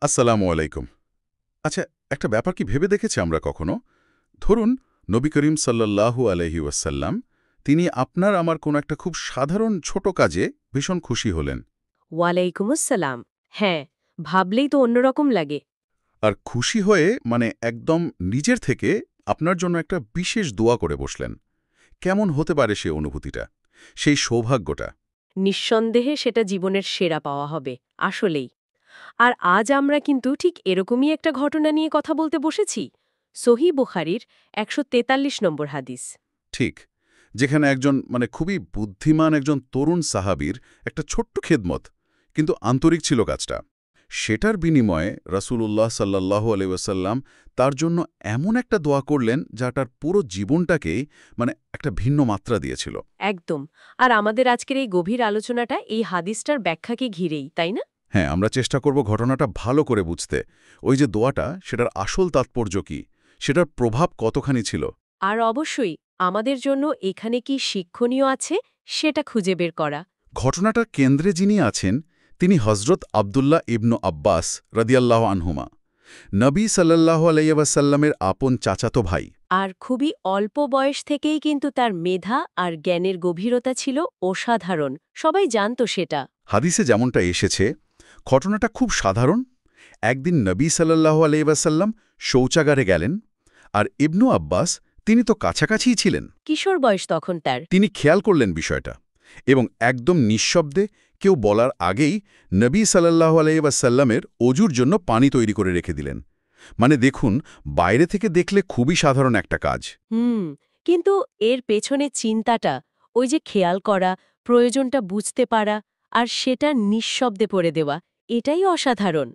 আসসালামু আলাইকুম। আচ্ছা, একটা ব্যাপার কি ভেবে দেখেছি আমরা কখনো? ধরুন, নবী করিম সাল্লাল্লাহু আলাইহি ওয়াসাল্লাম, তিনি আপনার আমার কোনো একটা খুব সাধারণ ছোট কাজে ভীষণ খুশি হলেন। ওয়ালাইকুম আসসালাম। হ্যাঁ, ভাবলেই তো অন্যরকম লাগে। আর খুশি হয়ে একদম নিজের থেকে আপনার জন্য একটা বিশেষ দোয়া করে বসলেন। কেমন হতে পারে সে অনুভূতিটা? সেই সৌভাগ্যটা? নিঃসন্দেহে সেটা জীবনের সেরা পাওয়া হবে, আসলেই। আর আজ আমরা কিন্তু ঠিক এরকমই একটা ঘটনা নিয়ে কথা বলতে বসেছি। সহিহ বুখারীর ১৪৩ নম্বর হাদিস। ঠিক। যেখানে একজন খুবই বুদ্ধিমান একজন তরুণ সাহাবীর একটা ছোট্ট খেদমত, কিন্তু আন্তরিক ছিল কাজটা। সেটার বিনিময়ে রাসূলুল্লাহ সাল্লাল্লাহু আলাইহি ওয়াসাল্লাম তার জন্য এমন একটা দোয়া করলেন যা তার পুরো জীবনটাকেই একটা ভিন্ন মাত্রা দিয়েছিল। একদম। আর আমাদের আজকের এই গভীর আলোচনাটা এই হাদিসটার ব্যাখ্যাকে ঘিরেই, তাই না? হ্যাঁ, আমরা চেষ্টা করব ঘটনাটা ভালো করে বুঝতে। ওই যে দোয়াটা, সেটার আসল তাৎপর্য কি? সেটার প্রভাব কতখানি ছিল? আর অবশ্যই আমাদের জন্য এখানে কি শিক্ষণীয় আছে সেটা খুঁজে বের করা। ঘটনাটার কেন্দ্রে যিনি আছেন, তিনি হযরত আব্দুল্লাহ ইবনু আব্বাস রাদিয়াল্লাহু আনহুমা, নবী সাল্লাল্লাহু আলাইহি ওয়াসাল্লামের আপন চাচাতো ভাই। আর খুবই অল্প বয়স থেকেই কিন্তু তার মেধা আর জ্ঞানের গভীরতা ছিল অসাধারণ। সবাই জানত সেটা। হাদিসে যেমনটা এসেছে, ঘটনাটা খুব সাধারণ। একদিন নবী সাল্লাল্লাহু আলাইহি ওয়াসাল্লাম শৌচাগারে গেলেন, আর ইবনু আব্বাস, তিনি তো কাছাকাছিই ছিলেন। কিশোর বয়স তখন তার। তিনি খেয়াল করলেন বিষয়টা, এবং একদম নিঃশব্দে, কেউ বলার আগেই নবী সাল্লাল্লাহু আলাইহি ওয়াসাল্লামের অজুর জন্য পানি তৈরি করে রেখে দিলেন। দেখুন, বাইরে থেকে দেখলে খুবই সাধারণ একটা কাজ। হুম। কিন্তু এর পেছনে চিন্তাটা, ওই যে খেয়াল করা, প্রয়োজনটা বুঝতে পারা, আর সেটা নিঃশব্দে পড়ে দেওয়া, এটাই অসাধারণ।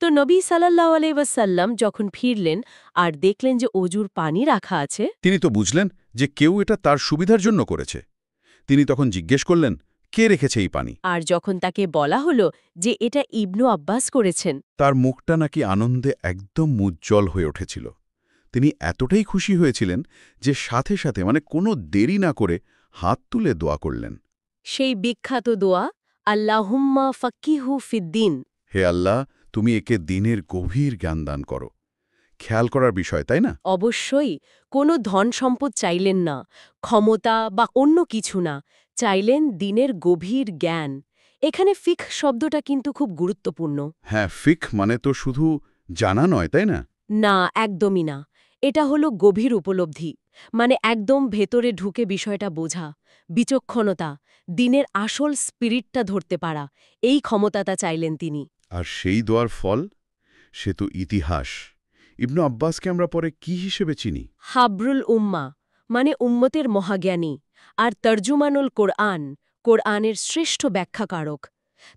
তো নবী সাল্লাল্লাহু আলাইহি ওয়াসাল্লাম যখন ফিরলেন আর দেখলেন যে অজুর পানি রাখা আছে। তিনি তো বুঝলেন যে কেউ এটা তার সুবিধার জন্য করেছে। তিনি তখন জিজ্ঞেস করলেন, কে রেখেছে এই পানি? আর যখন তাকে বলা হলো যে এটা ইবনু আব্বাস করেছেন। তার মুখটা নাকি আনন্দে একদম উজ্জ্বল হয়ে উঠেছিল। তিনি এতটাই খুশি হয়েছিলেন যে সাথে সাথে কোনো দেরি না করে হাত তুলে দোয়া করলেন। সেই বিখ্যাত দোয়া, আল্লাহুম্মা ফাক্কিহু ফিদ্দিন। হে আল্লাহ, তুমি একে দিনের গভীর জ্ঞান দান করো। খেয়াল করার বিষয়, তাই না? অবশ্যই কোনো ধন সম্পদ চাইলেন না, ক্ষমতা বা অন্য কিছু না, চাইলেন দিনের গভীর জ্ঞান। এখানে ফিকহ শব্দটা কিন্তু খুব গুরুত্বপূর্ণ। হ্যাঁ, ফিক তো শুধু জানা নয়, তাই না? না, একদমই না। এটা হলো গভীর উপলব্ধি। মানে একদম ভেতরে ঢুকে বিষয়টা বোঝা, বিচক্ষণতা, দিনের আসল স্পিরিটটা ধরতে পারা, এই ক্ষমতাটা চাইলেন তিনি। আর সেই দোয়ার ফল, সে তো ইতিহাস। ইবনু আব্বাসকে আমরা পরে কি হিসেবে চিনি? হাবরুল উম্মা, মানে উম্মতের মহাজ্ঞানী, আর তর্জুমানুল কোরআন, কোরআনের শ্রেষ্ঠ ব্যাখ্যাকারক।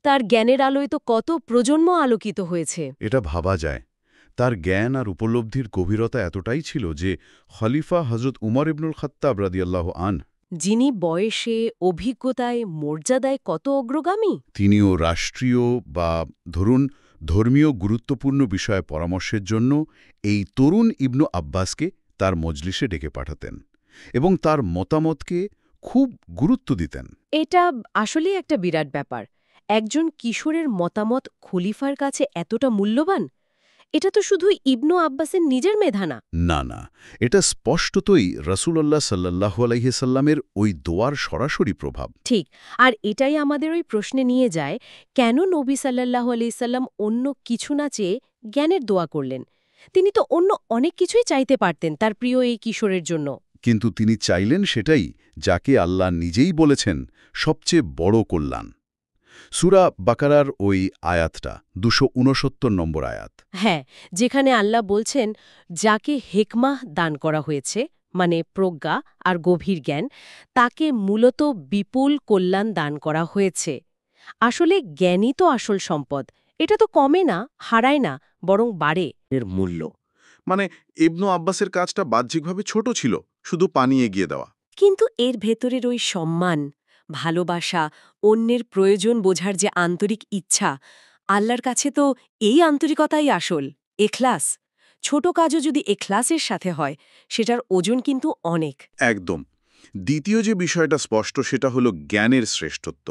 তার জ্ঞানের আলোয় তো কত প্রজন্ম আলোকিত হয়েছে। এটা ভাবা যায়। তার জ্ঞান আর উপলব্ধির গভীরতা এতটাই ছিল যে খলিফা হযরত উমর ইবনুল খাত্তাব রাদিয়াল্লাহু আনহু, যিনি বয়সে, অভিজ্ঞতায়, মর্যাদায় কত অগ্রগামী। তিনিও রাষ্ট্রীয় বা ধরুন ধর্মীয় গুরুত্বপূর্ণ বিষয়ে পরামর্শের জন্য এই তরুণ ইবনু আব্বাসকে তার মজলিসে ডেকে পাঠাতেন, এবং তার মতামতকে খুব গুরুত্ব দিতেন। এটা আসলেই একটা বিরাট ব্যাপার। একজন কিশোরের মতামত খলিফার কাছে এতটা মূল্যবান। এটা তো শুধু ইবনু আব্বাসের নিজের মেধা না। না, না, এটা স্পষ্টতই রাসূলুল্লাহ সাল্লাল্লাহু আলাইহি সাল্লামের ওই দোয়ার সরাসরি প্রভাব। ঠিক। আর এটাই আমাদের ওই প্রশ্নে নিয়ে যায়, কেন নবী সাল্লাল্লাহু আলাইহি সাল্লাম অন্য কিছু না চেয়ে জ্ঞানের দোয়া করলেন? তিনি তো অন্য অনেক কিছুই চাইতে পারতেন তার প্রিয় এই কিশোরের জন্য। কিন্তু তিনি চাইলেন সেটাই, যাকে আল্লাহ নিজেই বলেছেন সবচেয়ে বড় কল্যাণ। সূরা বাকারার ওই আয়াতটা ২৬৯ নম্বর আয়াত। হ্যাঁ, যেখানে আল্লাহ বলছেন, যাকে হেকমাহ দান করা হয়েছে, মানে প্রজ্ঞা আর গভীর জ্ঞান, তাকে মূলত বিপুল কল্যাণ দান করা হয়েছে। আসলে জ্ঞানই তো আসল সম্পদ। এটা তো কমে না, হারায় না, বরং বাড়ে এর মূল্য। মানে ইবনু আব্বাসের কাজটা বাহ্যিকভাবে ছোট ছিল, শুধু পানি এগিয়ে দেওয়া। কিন্তু এর ভেতরের ওই সম্মান, ভালোবাসা, অন্যের প্রয়োজন বোঝার যে আন্তরিক ইচ্ছা, আল্লাহর কাছে তো এই আন্তরিকতাই আসল। এখলাস। ছোট কাজও যদি এখলাসের সাথে হয়, সেটার ওজন কিন্তু অনেক। একদম। দ্বিতীয় যে বিষয়টা স্পষ্ট সেটা হলো জ্ঞানের শ্রেষ্ঠত্ব।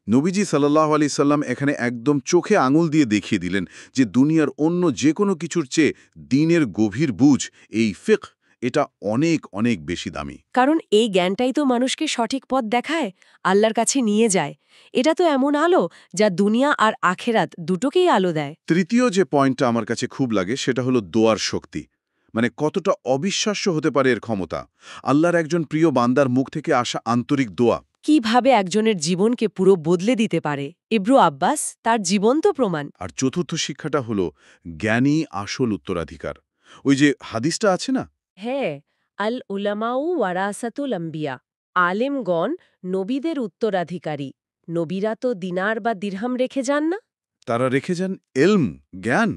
নবীজি সাল্লাল্লাহু আলাইহি সাল্লাম এখানে একদম চোখে আঙুল দিয়ে দেখিয়ে দিলেন যে দুনিয়ার অন্য যে কোনো কিছুর চেয়ে দ্বীনের গভীর বুঝ, এই ফিকহ, এটা অনেক অনেক বেশি দামি। কারণ এই জ্ঞানটাই তো মানুষকে সঠিক পথ দেখায়, আল্লাহর কাছে নিয়ে যায়। এটা তো এমন আলো যা দুনিয়া আর আখেরাত দুটোকেই আলো দেয়। তৃতীয় যে পয়েন্টটা আমার কাছে খুব লাগে সেটা হলো দোয়ার শক্তি। মানে কতটা অবিশ্বাস্য হতে পারে এর ক্ষমতা। আল্লাহর একজন প্রিয় বান্দার মুখ থেকে আসা আন্তরিক দোয়া। কিভাবে একজনের জীবনকে পুরো বদলে দিতে পারে, ইবনু আব্বাস তার জীবন্ত প্রমাণ। আর চতুর্থ শিক্ষাটা হলো জ্ঞানী আসল উত্তরাধিকার। ওই যে হাদিসটা আছে না, হ্যাঁ, আল উলামাউ ওয়ারাসাতুল আম্বিয়া, আলেমগণ নবীদের উত্তরাধিকারী। নবীরা তো দিনার বা দিরহাম রেখে যান না। তারা রেখে যান এলম, জ্ঞান।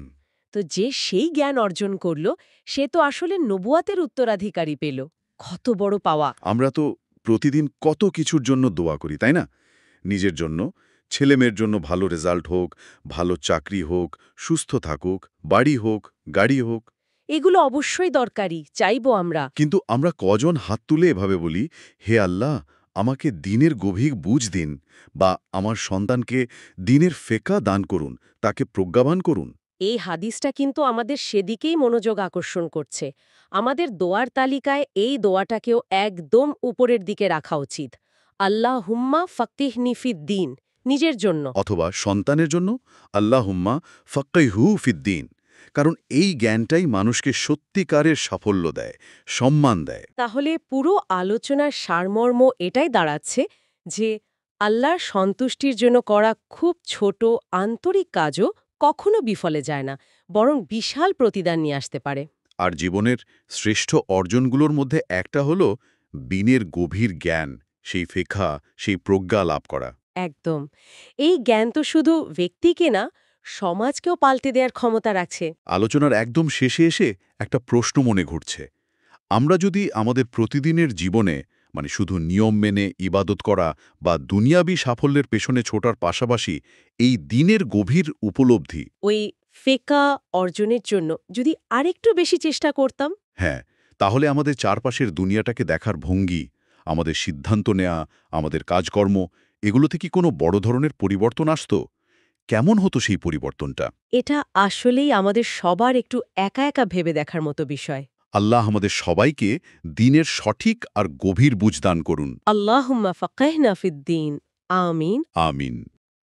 তো যে সেই জ্ঞান অর্জন করল, সে তো আসলে নবুয়াতের উত্তরাধিকারী পেল। কত বড় পাওয়া! আমরা তো প্রতিদিন কত কিছুর জন্য দোয়া করি, তাই না? নিজের জন্য, ছেলেমেয়ের জন্য ভালো রেজাল্ট হোক, ভালো চাকরি হোক, সুস্থ থাকুক, বাড়ি হোক, গাড়ি হোক। এগুলো অবশ্যই দরকারি, চাইবো আমরা। কিন্তু আমরা কজন হাত তুলে এভাবে বলি, হে আল্লাহ, আমাকে দ্বীনের গভীর বুঝ দিন, বা আমার সন্তানকে দ্বীনের ফেকা দান করুন, তাকে প্রজ্ঞাবান করুন। এই হাদিসটা কিন্তু আমাদের সেদিকেই মনোযোগ আকর্ষণ করছে। আমাদের দোয়ার তালিকায় এই দোয়াটাকেও একদম উপরের দিকে রাখা উচিত। আল্লাহুম্মা ফাক্কিহনি ফিদ্দীন, নিজের জন্য। অথবা সন্তানের জন্য আল্লাহুম্মা ফাক্কিহু ফিদ্দীন। কারণ এই জ্ঞানটাই মানুষকে সত্যিকারের সাফল্য দেয়, সম্মান দেয়। তাহলে পুরো আলোচনার সারমর্ম এটাই দাঁড়াচ্ছে যে আল্লাহর সন্তুষ্টির জন্য করা খুব ছোট আন্তরিক কাজও কখনো বিফলে যায় না, বরং বিশাল প্রতিদান নিয়ে আসতে পারে। আর জীবনের শ্রেষ্ঠ অর্জনগুলোর মধ্যে একটা হলো দ্বীনের গভীর জ্ঞান, সেই ফেখা, সেই প্রজ্ঞা লাভ করা। একদম। এই জ্ঞান তো শুধু ব্যক্তিকে না, সমাজকেও পাল্টে দেওয়ার ক্ষমতা রাখছে। আলোচনার একদম শেষে এসে একটা প্রশ্ন মনে ঘুরছে। আমরা যদি আমাদের প্রতিদিনের জীবনে, মানে শুধু নিয়ম মেনে ইবাদত করা বা দুনিয়াবি সাফল্যের পেছনে ছোটার পাশাপাশি এই দ্বীনের গভীর উপলব্ধি, ওই ফেকা অর্জনের জন্য যদি আরেকটু বেশি চেষ্টা করতাম। হ্যাঁ, তাহলে আমাদের চারপাশের দুনিয়াটাকে দেখার ভঙ্গি, আমাদের সিদ্ধান্ত নেয়া, আমাদের কাজকর্ম, এগুলোতে কি কোনো বড় ধরনের পরিবর্তন আসতো? কেমন হতো সেই পরিবর্তনটা? এটা আসলেই আমাদের সবার একটু একা একা ভেবে দেখার মতো বিষয়। আল্লাহ আমাদের সবাইকে দ্বীনের সঠিক আর গভীর বুঝদান করুন। আল্লাহুম্মা ফাক্কিহনা ফিদ্দীন। আমিন। আমিন।